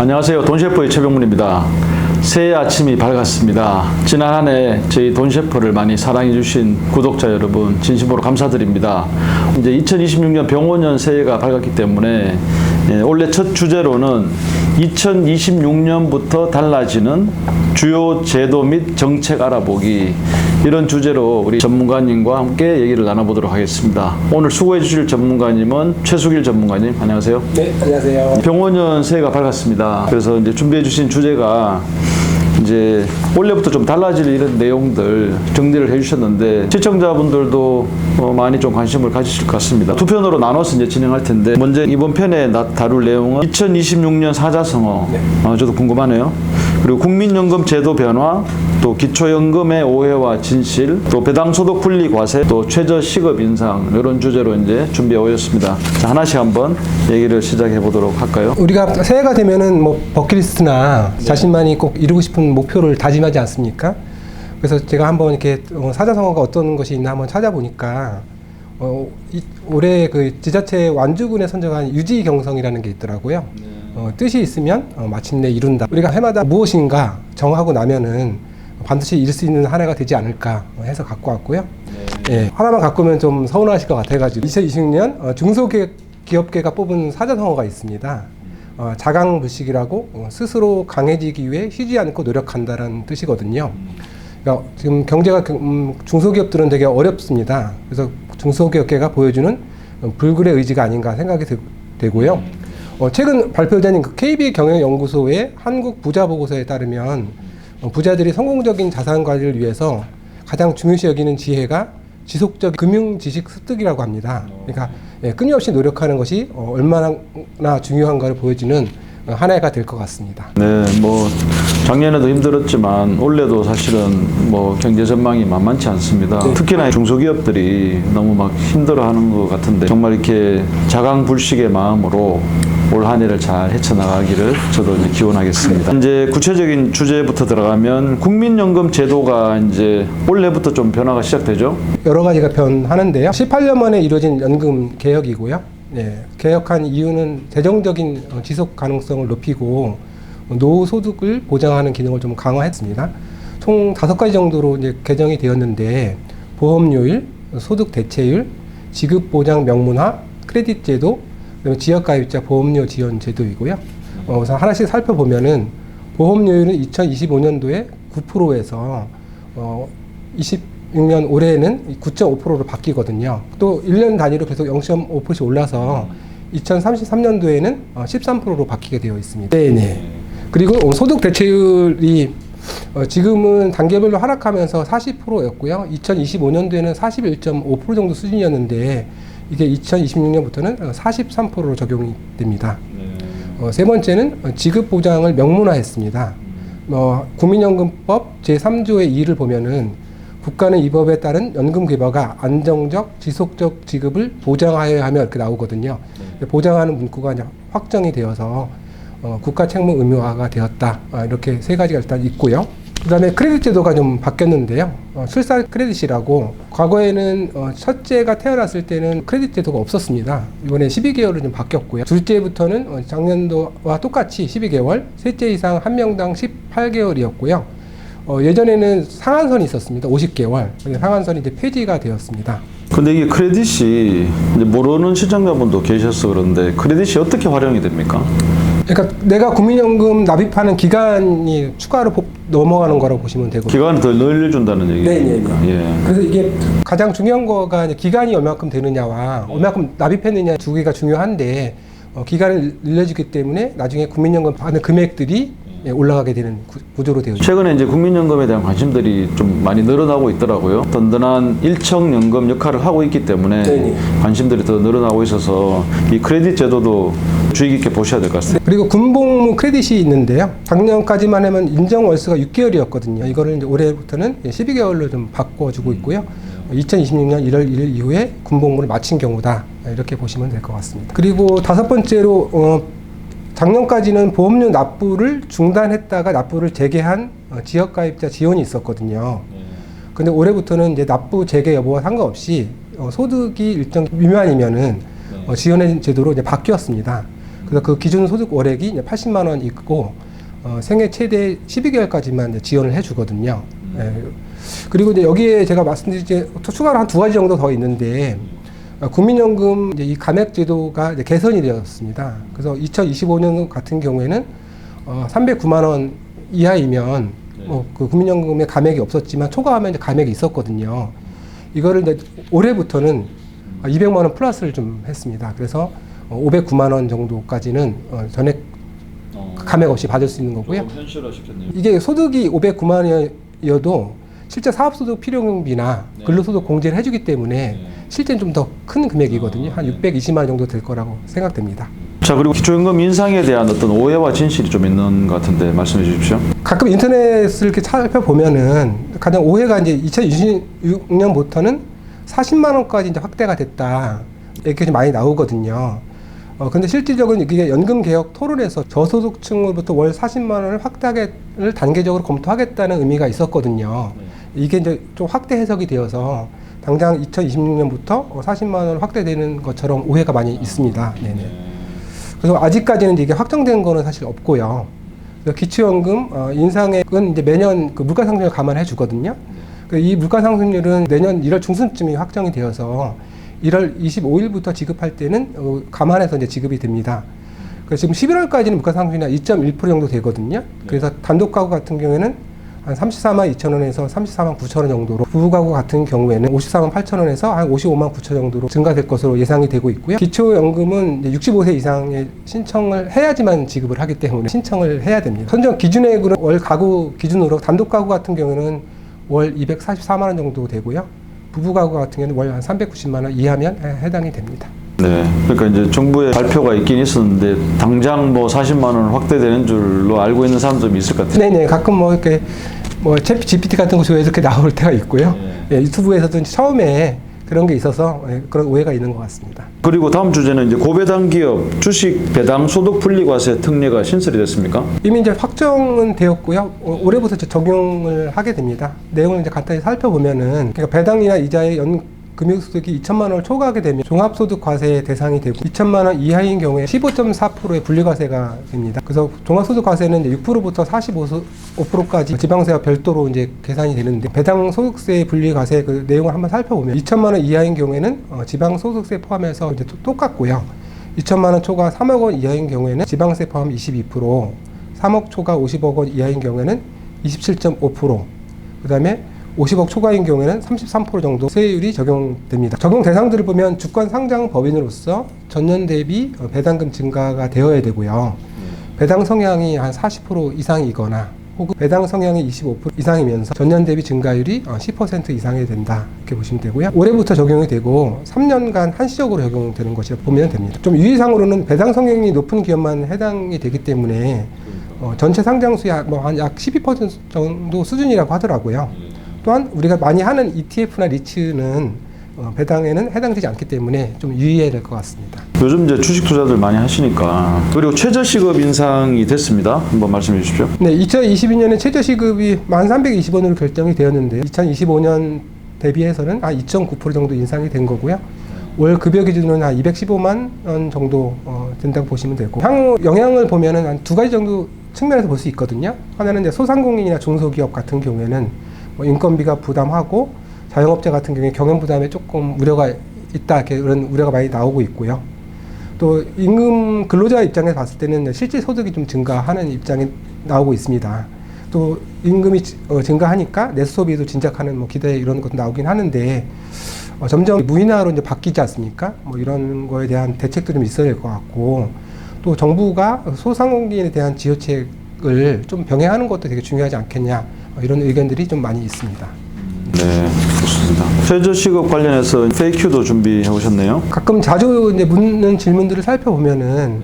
안녕하세요. 돈셰프의 최병문입니다. 새해 아침이 밝았습니다. 지난 한 해 저희 돈셰프를 많이 사랑해 주신 구독자 여러분 진심으로 감사드립니다. 이제 2026년 병오년 새해가 밝았기 때문에 올해 첫 주제로는 2026년부터 달라지는 주요 제도 및 정책 알아보기, 이런 주제로 우리 전문가님과 함께 얘기를 나눠보도록 하겠습니다. 오늘 수고해 주실 전문가님은 최수길 전문가님, 안녕하세요. 네, 안녕하세요. 병오년 새해가 밝았습니다. 그래서 이제 준비해 주신 주제가 이제 원래부터 좀 달라질 이런 내용들 정리를 해주셨는데, 시청자분들도 많이 좀 관심을 가지실 것 같습니다. 두 편으로 나눠서 이제 진행할 텐데, 먼저 이번 편에 다룰 내용은 2026년 사자성어. 네. 저도 궁금하네요. 그리고 국민연금 제도 변화, 또 기초연금의 오해와 진실, 또 배당소득 분리 과세, 또 최저 시급 인상, 이런 주제로 이제 준비해 오셨습니다. 자, 하나씩 한번 얘기를 시작해 보도록 할까요? 우리가 새해가 되면은 뭐 버킷리스트나 자신만이 꼭 이루고 싶은 목표를 다짐하지 않습니까? 그래서 제가 한번 이렇게 사자성어가 어떤 것이 있나 한번 찾아보니까 올해 그 지자체 완주군에 선정한 유지경성이라는 게 있더라고요. 뜻이 있으면 마침내 이룬다. 우리가 해마다 무엇인가 정하고 나면은 반드시 이룰 수 있는 한 해가 되지 않을까 해서 갖고 왔고요. 예, 하나만 갖고 오면 좀 서운하실 것 같아가지고 2026년 중소기업계가 뽑은 사자성어가 있습니다. 자강불식이라고 스스로 강해지기 위해 쉬지 않고 노력한다라는 뜻이거든요. 그러니까 지금 경제가 중소기업들은 되게 어렵습니다. 그래서 중소기업계가 보여주는 불굴의 의지가 아닌가 생각이 되고요. 최근 발표된 그 KB경영연구소의 한국 부자 보고서에 따르면 부자들이 성공적인 자산 관리를 위해서 가장 중요시 여기는 지혜가 지속적 금융 지식 습득이라고 합니다. 그러니까 끊임없이 노력하는 것이 얼마나 중요한가를 보여주는 한 해가 될 것 같습니다. 네, 뭐 작년에도 힘들었지만 올해도 사실은 뭐 경제 전망이 만만치 않습니다. 네. 특히나 중소기업들이 너무 막 힘들어하는 것 같은데, 정말 이렇게 자강불식의 마음으로 올 한 해를 잘 헤쳐나가기를 저도 이제 기원하겠습니다. 이제 구체적인 주제부터 들어가면 국민연금 제도가 이제 올해부터 좀 변화가 시작되죠. 여러 가지가 변하는데요. 18년 만에 이루어진 연금 개혁이고요. 네, 개혁한 이유는 재정적인 지속 가능성을 높이고 노후 소득을 보장하는 기능을 좀 강화했습니다. 총 5가지 정도로 이제 개정이 되었는데, 보험료율, 소득 대체율, 지급 보장 명문화, 크레딧 제도, 지역가입자 보험료 지원 제도이고요. 우선 하나씩 살펴보면은 보험료율은 2025년도에 9%에서 26년 올해는 9.5%로 바뀌거든요. 또 1년 단위로 계속 0.5%씩 올라서 2033년도에는 13%로 바뀌게 되어 있습니다. 네네. 그리고 소득 대체율이 지금은 단계별로 하락하면서 40%였고요. 2025년도에는 41.5% 정도 수준이었는데, 이게 2026년부터는 43%로 적용이 됩니다. 세 번째는 지급 보장을 명문화했습니다. 국민연금법 제3조의 2를 보면은 국가는 이 법에 따른 연금 개발과 안정적, 지속적 지급을 보장하여야 하며 이렇게 나오거든요. 보장하는 문구가 이제 확정이 되어서 국가 책무 의무화가 되었다. 이렇게 세 가지가 일단 있고요. 그 다음에 크레딧 제도가 좀 바뀌었는데요. 출산 크레딧이라고, 과거에는 첫째가 태어났을 때는 크레딧 제도가 없었습니다. 이번에 12개월로 좀 바뀌었고요. 둘째부터는 작년도와 똑같이 12개월, 셋째 이상 한 명당 18개월이었고요. 예전에는 상한선이 있었습니다. 50개월. 상한선이 이제 폐지가 되었습니다. 근데 이게 크레딧이 이제 모르는 시청자분도 계셔서 그런데, 크레딧이 어떻게 활용이 됩니까? 그러니까 내가 국민연금 납입하는 기간이 추가로 넘어가는 거라고 보시면 되고, 기간을 더 늘려준다는 얘기입니까? 네네. 예. 그래서 이게 가장 중요한 거가 이제 기간이 얼마큼 되느냐와 얼마큼 납입했느냐 주기가 중요한데, 기간을 늘려주기 때문에 나중에 국민연금 받는 금액들이 올라가게 되는 구조로 되어 있습니다. 최근에 이제 국민연금에 대한 관심들이 좀 많이 늘어나고 있더라고요. 든든한 일청연금 역할을 하고 있기 때문에 네네. 관심들이 더 늘어나고 있어서 이 크레딧 제도도 주의 깊게 보셔야 될 것 같습니다. 그리고 군복무 크레딧이 있는데요. 작년까지만 하면 인정 월수가 6개월이었거든요. 이거를 이제 올해부터는 12개월로 좀 바꿔주고 있고요. 2026년 1월 1일 이후에 군복무를 마친 경우다. 이렇게 보시면 될 것 같습니다. 그리고 다섯 번째로 작년까지는 보험료 납부를 중단했다가 납부를 재개한 지역가입자 지원이 있었거든요. 근데 올해부터는 이제 납부 재개 여부와 상관없이 소득이 일정 미만이면은 지원의 제도로 이제 바뀌었습니다. 그래서 그 기준 소득 월액이 이제 80만 원 있고 생애 최대 12개월까지만 이제 지원을 해주거든요. 예. 그리고 이제 여기에 제가 말씀드린 이제 추가로 한 두 가지 정도 더 있는데 국민연금 이제 이 감액 제도가 이제 개선이 되었습니다. 그래서 2025년 같은 경우에는 309만 원 이하이면 그 국민연금에 감액이 없었지만 초과하면 이제 감액이 있었거든요. 이거를 이제 올해부터는 200만 원 플러스를 좀 했습니다. 그래서 509만 원 정도까지는 전액 감액 없이 받을 수 있는 거고요. 현실화시켰네요. 이게 소득이 509만 원이어도 실제 사업소득 필요경비나 근로소득 공제를 해주기 때문에 실제는 좀 더 큰 금액이거든요. 한 620만 원 정도 될 거라고 생각됩니다. 자, 그리고 기초연금 인상에 대한 어떤 오해와 진실이 좀 있는 것 같은데 말씀해 주십시오. 가끔 인터넷을 이렇게 살펴보면은 가장 오해가 이제 2026년부터는 40만 원까지 이제 확대가 됐다. 이렇게 좀 많이 나오거든요. 근데 실질적으로 이게 연금 개혁 토론에서 저소득층으로부터 월 40만 원을 확대를 단계적으로 검토하겠다는 의미가 있었거든요. 이게 이제 좀 확대 해석이 되어서 당장 2026년부터 40만 원 확대되는 것처럼 오해가 많이 있습니다. 네네. 그래서 아직까지는 이게 확정된 거는 사실 없고요. 기초연금 인상액은 이제 매년 그 물가 상승률을 감안해 주거든요. 이 물가 상승률은 내년 1월 중순쯤에 확정이 되어서 1월 25일부터 지급할 때는 감안해서 이제 지급이 됩니다. 그래서 지금 11월까지는 물가 상승률이 2.1% 정도 되거든요. 그래서 단독 가구 같은 경우에는 한 34만 2천 원에서 34만 9천 원 정도로, 부부 가구 같은 경우에는 54만 8천 원에서 한 55만 9천 정도로 증가될 것으로 예상이 되고 있고요. 기초연금은 이제 65세 이상의 신청을 해야지만 지급을 하기 때문에 신청을 해야 됩니다. 선정 기준액으로 월 가구 기준으로 단독 가구 같은 경우에는 월 244만 원 정도 되고요. 부부 가구 같은 경우는 월 한 390만 원 이하면 해당이 됩니다. 네. 그러니까 이제 정부의 발표가 있긴 있었는데 당장 뭐 40만 원 확대되는 줄로 알고 있는 사람도 있을 것 같아요. 네네. 가끔 뭐 이렇게 뭐 챗 GPT 같은 곳에서 이렇게 나올 때가 있고요. 예, 유튜브에서도 처음에 그런 게 있어서 그런 오해가 있는 것 같습니다. 그리고 다음 주제는 이제 고배당 기업 주식 배당 소득 분리과세 특례가 신설이 됐습니까? 이미 이제 확정은 되었고요. 올해부터 이제 적용을 하게 됩니다. 내용을 이제 간단히 살펴보면은, 그러니까 배당이나 이자의 금융소득이 2천만 원을 초과하게 되면 종합소득 과세의 대상이 되고 2천만 원 이하인 경우에 15.4%의 분리과세가 됩니다. 그래서 종합소득 과세는 이제 6%부터 45%까지 지방세와 별도로 이제 계산이 되는데, 배당 소득세 분리과세 그 내용을 한번 살펴보면 2천만 원 이하인 경우에는 지방소득세 포함해서 이제 똑같고요. 2천만 원 초과 3억 원 이하인 경우에는 지방세 포함 22%, 3억 초과 50억 원 이하인 경우에는 27.5%, 그다음에 50억 초과인 경우에는 33% 정도 세율이 적용됩니다. 적용 대상들을 보면 주권 상장 법인으로서 전년 대비 배당금 증가가 되어야 되고요. 배당 성향이 한 40% 이상이거나 혹은 배당 성향이 25% 이상이면서 전년 대비 증가율이 10% 이상이 된다, 이렇게 보시면 되고요. 올해부터 적용이 되고 3년간 한시적으로 적용되는 것이라 보면 됩니다. 좀 유의상으로는 배당 성향이 높은 기업만 해당이 되기 때문에 전체 상장수의 한 약 12% 정도 수준이라고 하더라고요. 또한 우리가 많이 하는 ETF나 리츠는 배당에는 해당되지 않기 때문에 좀 유의해야 될 것 같습니다. 요즘 이제 주식 투자들 많이 하시니까. 그리고 최저시급 인상이 됐습니다. 한번 말씀해 주십시오. 네, 2022년에 최저시급이 1,320원으로 결정이 되었는데 2025년 대비해서는 한 2.9% 정도 인상이 된 거고요. 월 급여 기준으로는 한 215만 원 정도 된다고 보시면 되고, 향후 영향을 보면은 한 두 가지 정도 측면에서 볼 수 있거든요. 하나는 이제 소상공인이나 중소기업 같은 경우에는 인건비가 부담하고, 자영업자 같은 경우에 경영 부담에 조금 우려가 있다, 이렇게 그런 우려가 많이 나오고 있고요. 또 임금 근로자 입장에서 봤을 때는 실질 소득이 좀 증가하는 입장이 나오고 있습니다. 또 임금이 증가하니까 내수소비도 진작하는 뭐 기대 이런 것도 나오긴 하는데, 점점 무인화로 이제 바뀌지 않습니까? 뭐 이런 거에 대한 대책도 좀 있어야 될 것 같고, 또 정부가 소상공인에 대한 지원책을 좀 병행하는 것도 되게 중요하지 않겠냐, 이런 의견들이 좀 많이 있습니다. 네, 좋습니다. 최저시급 관련해서 FAQ도 준비해 오셨네요. 가끔 자주 이제 묻는 질문들을 살펴보면은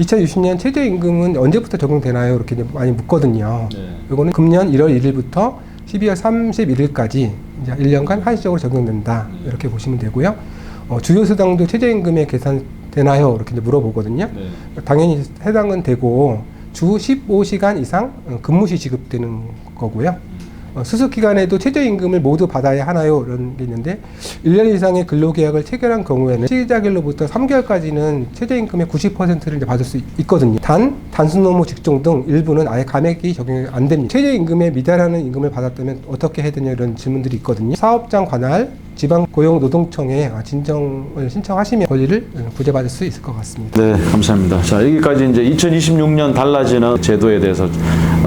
2060년 최저임금은 언제부터 적용되나요? 이렇게 이제 많이 묻거든요. 이거는 금년 1월 1일부터 12월 31일까지 이제 1년간 한시적으로 적용된다, 이렇게 보시면 되고요. 주요 수당도 최저임금에 계산되나요? 이렇게 이제 물어보거든요. 당연히 해당은 되고 주 15시간 이상 근무시 지급되는 거고요. 수습 기간에도 최저임금을 모두 받아야 하나요? 이런 게 있는데 1년 이상의 근로계약을 체결한 경우에는 시작일로부터 3개월까지는 최저임금의 90%를 이제 받을 수 있거든요. 단순 노무 직종 등 일부는 아예 감액이 적용이 안 됩니다. 최저임금에 미달하는 임금을 받았다면 어떻게 해야 되냐 이런 질문들이 있거든요. 사업장 관할 지방고용노동청에 진정을 신청하시면 권리를 구제받을 수 있을 것 같습니다. 네, 감사합니다. 자, 여기까지 이제 2026년 달라지는 제도에 대해서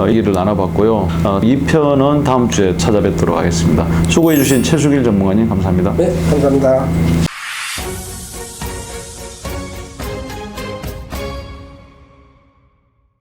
얘기를 나눠봤고요. 2편은 다음 주에 찾아뵙도록 하겠습니다. 수고해주신 최수길 전문가님, 감사합니다. 네, 감사합니다.